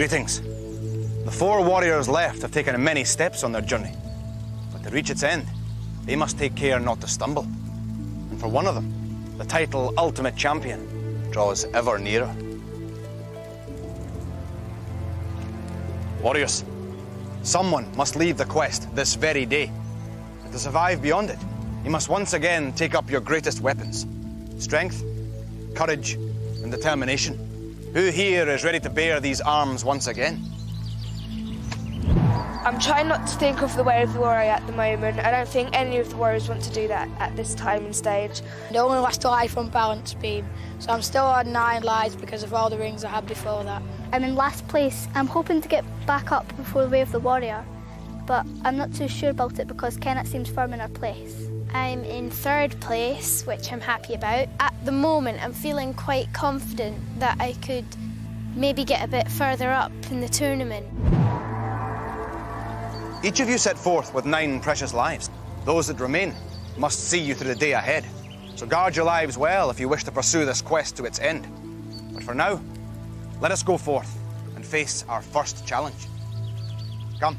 Greetings. The 4 warriors left have taken many steps on their journey, but to reach its end, they must take care not to stumble. And for one of them, the title Ultimate Champion draws ever nearer. Warriors, someone must leave the quest this very day. But to survive beyond it, you must once again take up your greatest weapons: strength, courage, and determination. Who here is ready to bear these arms once again? I'm trying not to think of the way of the warrior at the moment. I don't think any of the warriors want to do that at this time and stage. The only last life from balance beam, so I'm still on 9 lives because of all the rings I had before that. I'm in last place. I'm hoping to get back up before the way of the warrior, but I'm not too sure about it because Kenneth seems firm in her place. I'm in 3rd place, which I'm happy about. At the moment, I'm feeling quite confident that I could maybe get a bit further up in the tournament. Each of you set forth with 9 precious lives. Those that remain must see you through the day ahead. So guard your lives well if you wish to pursue this quest to its end. But for now, let us go forth and face our first challenge. Come.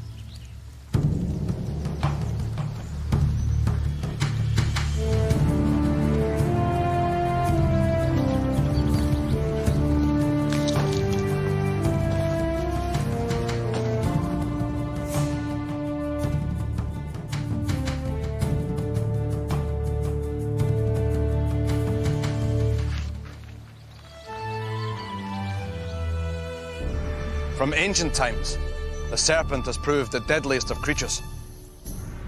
From ancient times, the serpent has proved the deadliest of creatures.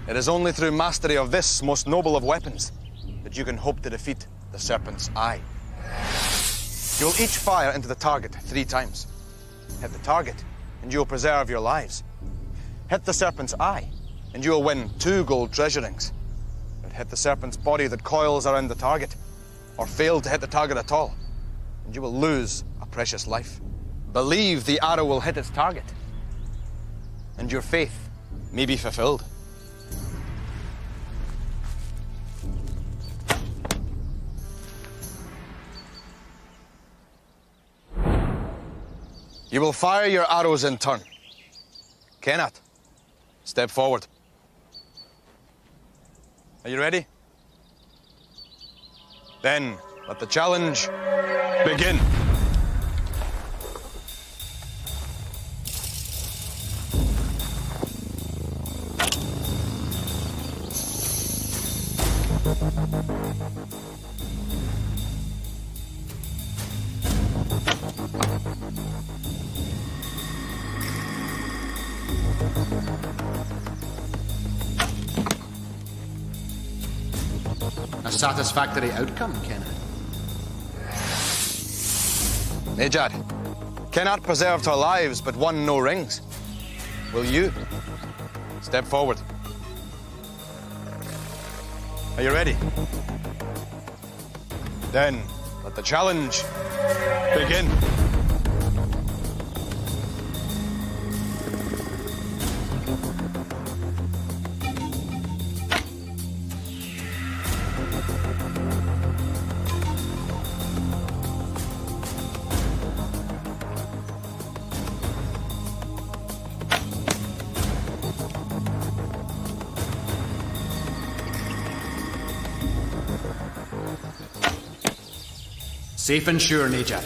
It is only through mastery of this most noble of weapons that you can hope to defeat the serpent's eye. You'll each fire into the target 3 times. Hit the target, and you will preserve your lives. Hit the serpent's eye, and you will win 2 gold treasure rings. But hit the serpent's body that coils around the target, or fail to hit the target at all, and you will lose a precious life. Believe the arrow will hit its target, and your faith may be fulfilled. You will fire your arrows in turn. Kenneth, step forward. Are you ready? Then let the challenge begin. A satisfactory outcome, Kenneth. Nejad, Kenneth preserved her lives but won no rings. Will you? Step forward. Are you ready? Then let the challenge begin. Safe and sure, Nejad.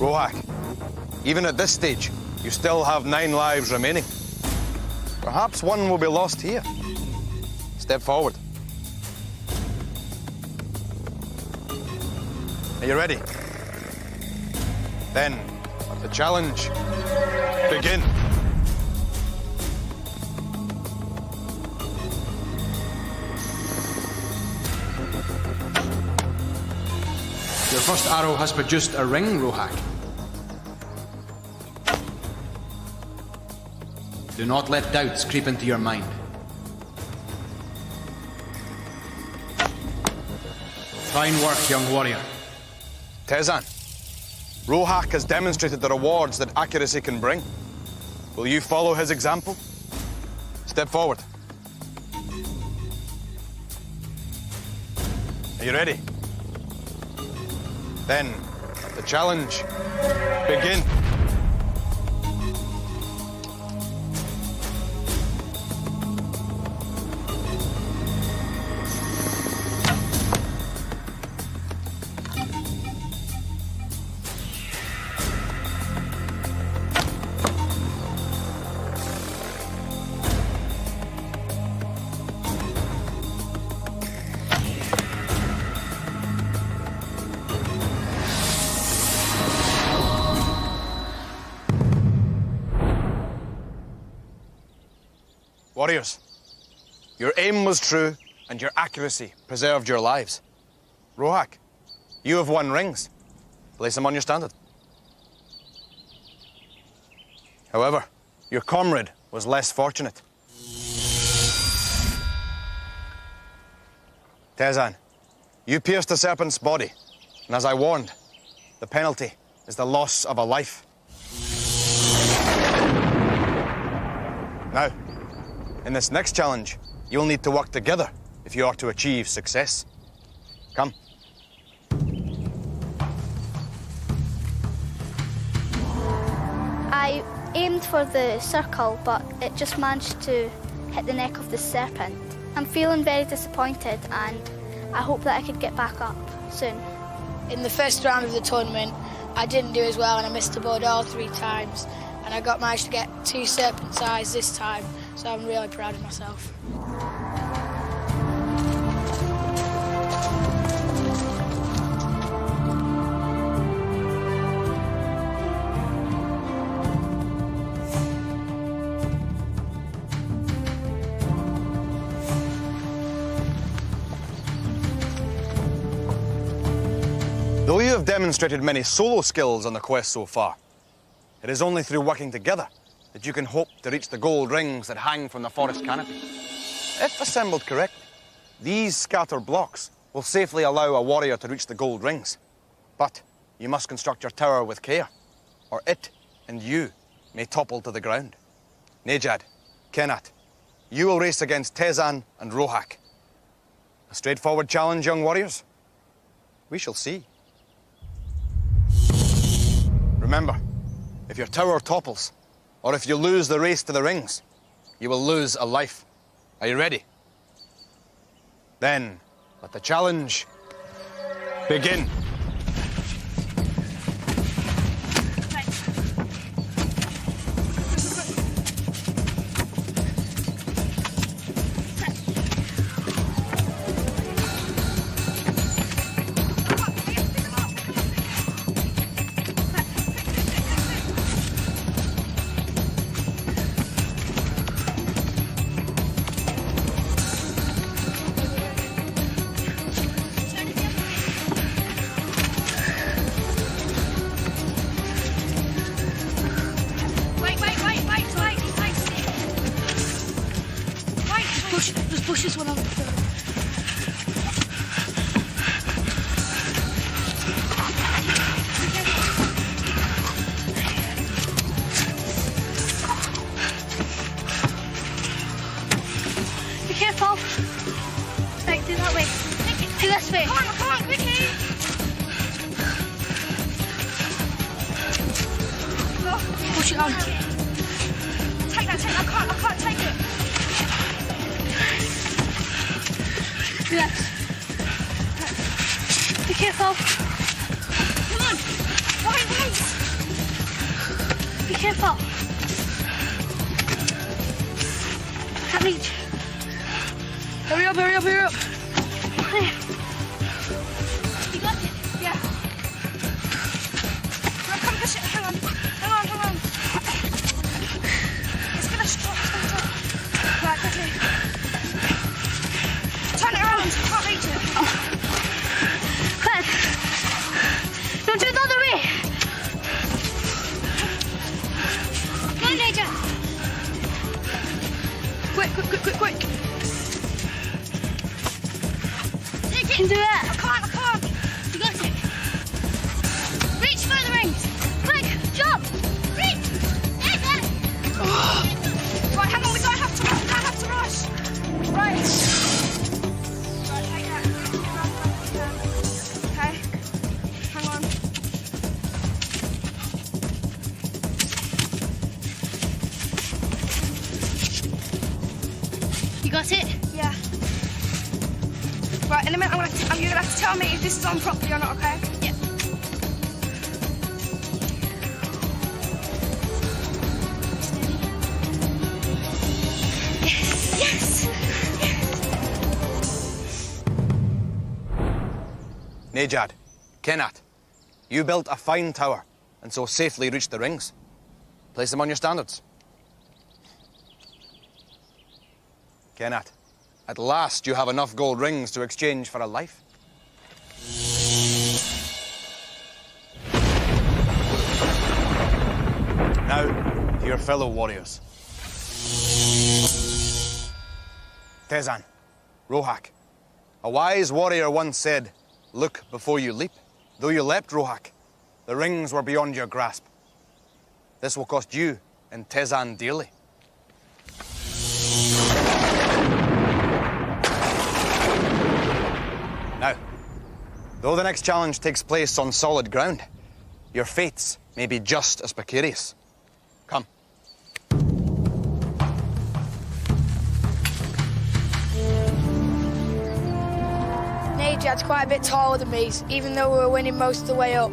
Rohak, even at this stage, you still have 9 lives remaining. Perhaps one will be lost here. Step forward. Are you ready? Then let the challenge begin. Your first arrow has produced a ring, Rohak. Do not let doubts creep into your mind. Fine work, young warrior. Tezan, Rohak has demonstrated the rewards that accuracy can bring. Will you follow his example? Step forward. Are you ready? Then, let the challenge begin. Warriors, your aim was true and your accuracy preserved your lives. Rohak, you have won rings. Place them on your standard. However, your comrade was less fortunate. Tezan, you pierced the serpent's body, and as I warned, the penalty is the loss of a life. Now, in this next challenge, you'll need to work together if you are to achieve success. Come. I aimed for the circle, but it just managed to hit the neck of the serpent. I'm feeling very disappointed, and I hope that I could get back up soon. In the first round of the tournament, I didn't do as well and I missed the board all 3 times. And I managed to get 2 serpent's eyes this time, so I'm really proud of myself. Though you have demonstrated many solo skills on the quest so far, it is only through working together that you can hope to reach the gold rings that hang from the forest canopy. If assembled correctly, these scattered blocks will safely allow a warrior to reach the gold rings. But you must construct your tower with care, or it and you may topple to the ground. Nejad, Kenat, you will race against Tezan and Rohak. A straightforward challenge, young warriors? We shall see. Remember, if your tower topples, or if you lose the race to the rings, you will lose a life. Are you ready? Then, let the challenge begin. Just push this one over. Be careful. Right, do that way. Do this way. Come on, quickly. Push it on. Take that, I can't take it. Yes. Be careful. Come on. Wait. Be careful. Can't reach. Hurry up. There. You got it? Yeah. No, come push it. Hang on. It's gonna drop. Right, quickly. Turn it around. I can't reach it. Quick. Don't do it the other way. Go, Naja. Quick. You can do it. I can't. You got it. Reach for the rings. Quick, jump. Reach. Right, hang on. We don't have to rush. Right. Take that. Okay. Hang on. You got it? Yeah. Right, in a minute, you're gonna have to tell me if this is on properly or not, okay? Yeah. Yes! Nejad, Kenat, you built a fine tower and so safely reached the rings. Place them on your standards. Kenat, at last you have enough gold rings to exchange for a life. Now, to your fellow warriors. Tezan, Rohak, a wise warrior once said, "Look before you leap." Though you leapt, Rohak, the rings were beyond your grasp. This will cost you and Tezan dearly. Now, though the next challenge takes place on solid ground, your fates may be just as precarious. Come. Najad's quite a bit taller than me, even though we were winning most of the way up.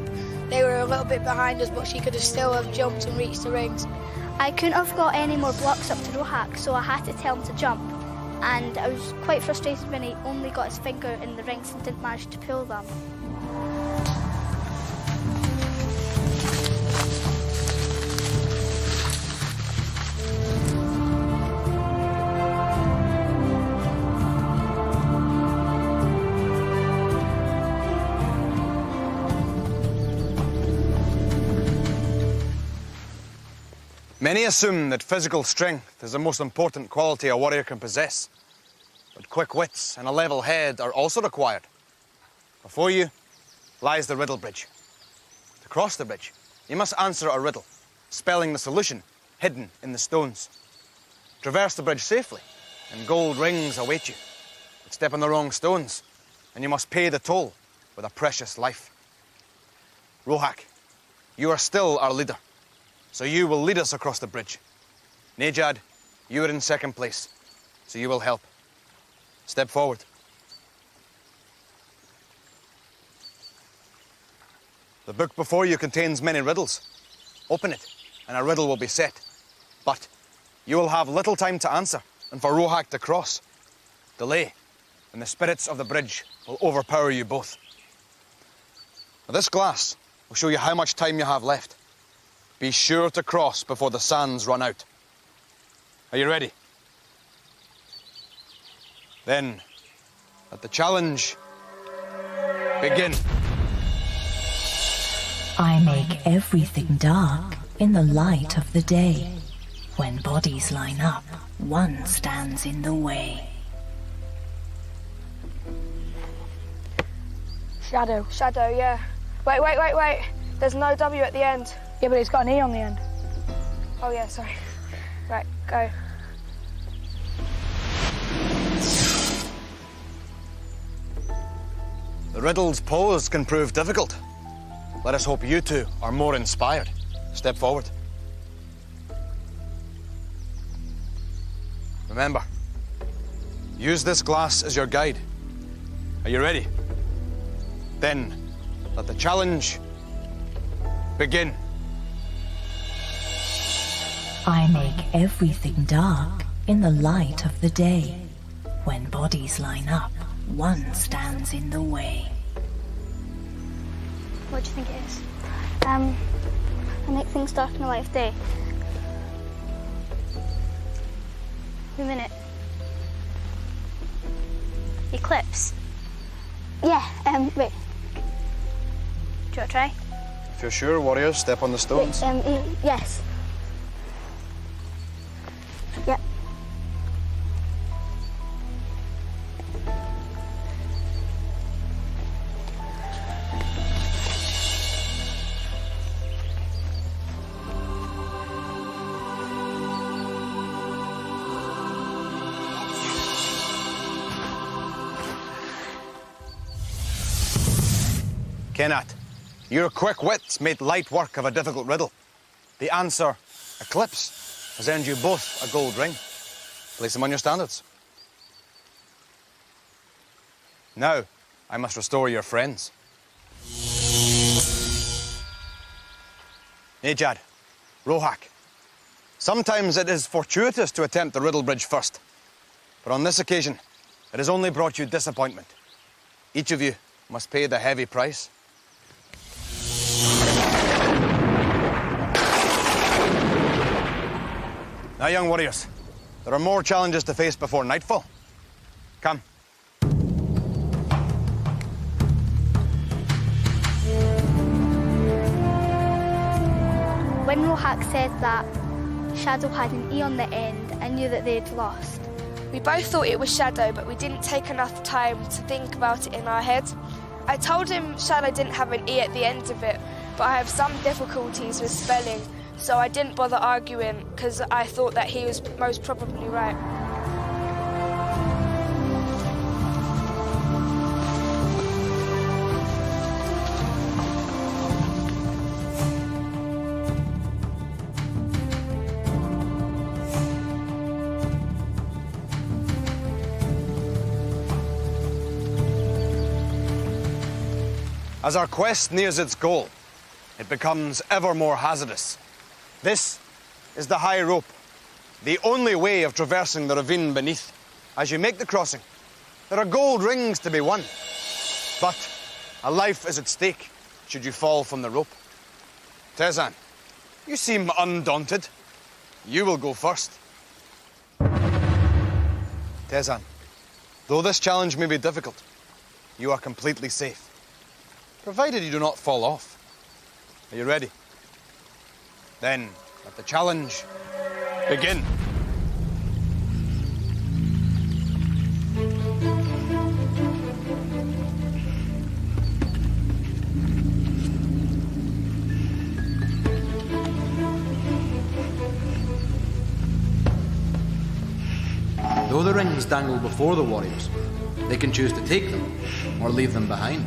They were a little bit behind us, but she could have still have jumped and reached the rings. I couldn't have got any more blocks up to Rohak, so I had to tell him to jump. And I was quite frustrated when he only got his finger in the rings and didn't manage to pull them. Many assume that physical strength is the most important quality a warrior can possess. But quick wits and a level head are also required. Before you lies the riddle bridge. To cross the bridge, you must answer a riddle, spelling the solution hidden in the stones. Traverse the bridge safely, and gold rings await you. But step on the wrong stones, and you must pay the toll with a precious life. Rohak, you are still our leader, so you will lead us across the bridge. Najad, you are in second place, so you will help. Step forward. The book before you contains many riddles. Open it, and a riddle will be set. But you will have little time to answer, and for Rohak to cross. Delay, and the spirits of the bridge will overpower you both. Now, this glass will show you how much time you have left. Be sure to cross before the sands run out. Are you ready? Then, let the challenge begin. I make everything dark in the light of the day. When bodies line up, one stands in the way. Shadow. Shadow, yeah. Wait. There's no W at the end. Yeah, but it's got an E on the end. Oh, yeah, sorry. Right, go. The riddles posed can prove difficult. Let us hope you two are more inspired. Step forward. Remember, use this glass as your guide. Are you ready? Then, let the challenge begin. I make everything dark in the light of the day. When bodies line up, one stands in the way. What do you think it is? I make things dark in the light of day. Wait a minute. Eclipse. Yeah, wait. Do you want to try? If you're sure, warriors, step on the stones. Yes. Yep. Kenat, your quick wits made light work of a difficult riddle. The answer, eclipse, has earned you both a gold ring. Place them on your standards. Now, I must restore your friends. Najad, Rohak, sometimes it is fortuitous to attempt the riddle bridge first. But on this occasion, it has only brought you disappointment. Each of you must pay the heavy price. Now, young warriors, There are more challenges to face before nightfall. Come. When Rohak said that Shadow had an E on the end, I knew that they'd lost. We both thought it was Shadow, but we didn't take enough time to think about it in our head. I told him Shadow didn't have an E at the end of it, but I have some difficulties with spelling, so I didn't bother arguing because I thought that he was most probably right. As our quest nears its goal, it becomes ever more hazardous. This is the high rope, the only way of traversing the ravine beneath. As you make the crossing, there are gold rings to be won. But a life is at stake should you fall from the rope. Tezan, you seem undaunted. You will go first. Tezan, though this challenge may be difficult, you are completely safe, provided you do not fall off. Are you ready? Then let the challenge begin. Though the rings dangle before the warriors, they can choose to take them or leave them behind.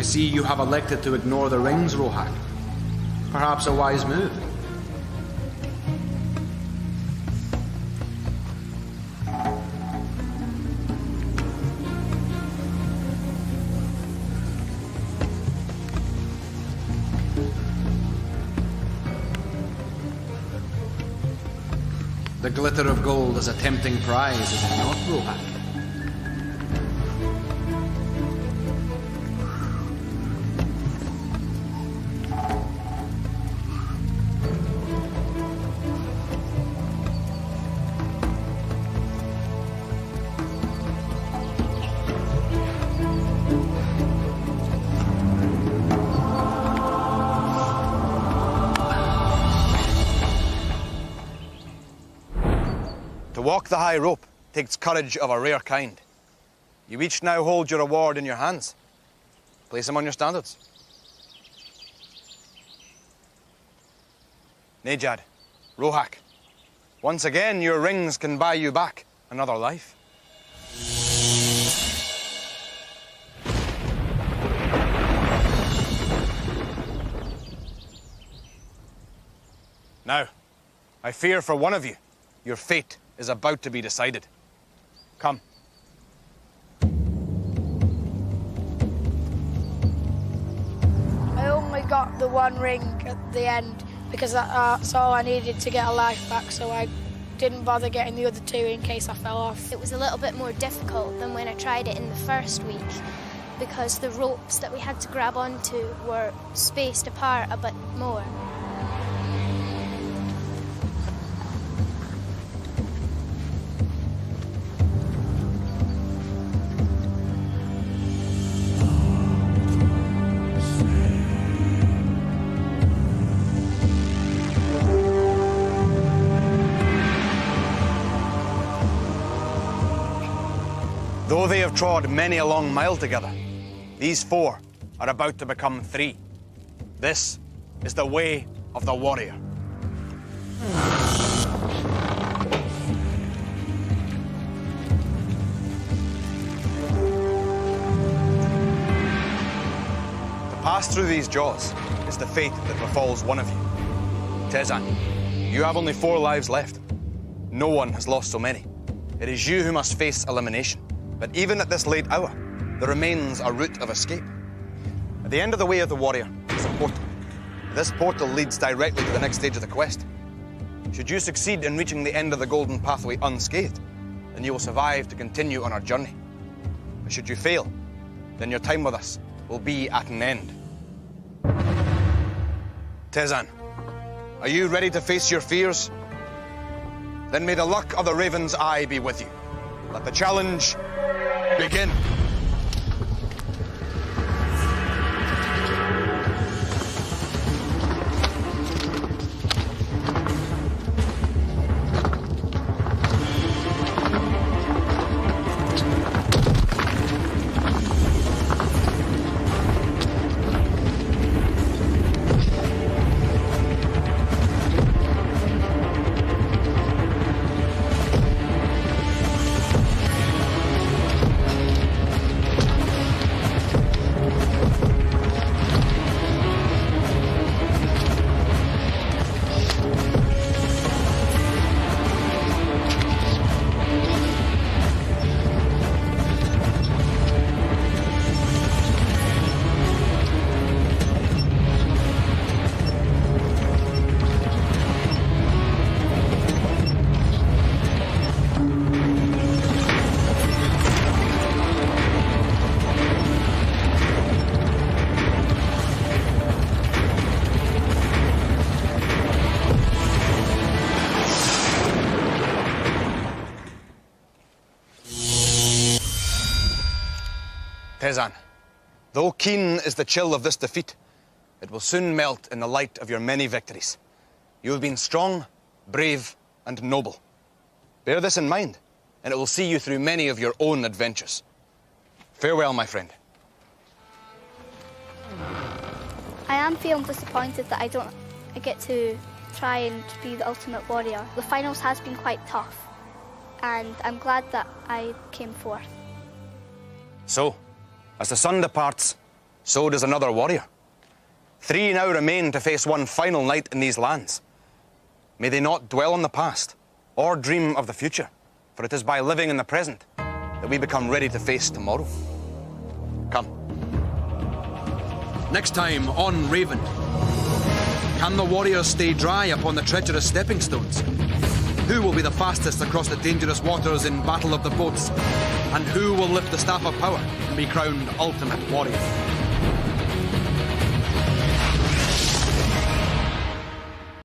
see you have elected to ignore the rings, Rohak. Perhaps a wise move. The glitter of gold is a tempting prize, is it not, Rohak? To walk the high rope takes courage of a rare kind. You each now hold your award in your hands. Place them on your standards. Nejad, Rohak, once again your rings can buy you back another life. Now, I fear for one of you, your fate is about to be decided. Come. I only got the one ring at the end because that's all I needed to get a life back, so I didn't bother getting the other two in case I fell off. It was a little bit more difficult than when I tried it in the first week because the ropes that we had to grab onto were spaced apart a bit more. Though they have trod many a long mile together, these four are about to become three. This is the way of the warrior. To pass through these jaws is the fate that befalls one of you. Tezan, you have only 4 lives left. No one has lost so many. It is you who must face elimination. But even at this late hour, there remains a route of escape. At the end of the Way of the Warrior is a portal. This portal leads directly to the next stage of the quest. Should you succeed in reaching the end of the Golden Pathway unscathed, then you will survive to continue on our journey. But should you fail, then your time with us will be at an end. Tezan, are you ready to face your fears? Then may the luck of the Raven's Eye be with you. Let the challenge begin. Tezan, though keen is the chill of this defeat, it will soon melt in the light of your many victories. You have been strong, brave, and noble. Bear this in mind, and it will see you through many of your own adventures. Farewell, my friend. I am feeling disappointed that I get to try and be the ultimate warrior. The finals has been quite tough, and I'm glad that I came fourth. So, as the sun departs, So does another warrior. 3 now remain to face one final night in these lands. May they not dwell on the past or dream of the future, for it is by living in the present that we become ready to face tomorrow. Come. Next time on Raven. Can the warriors stay dry upon the treacherous stepping stones? Who will be the fastest across the dangerous waters in Battle of the Boats? And who will lift the Staff of Power and be crowned ultimate warrior?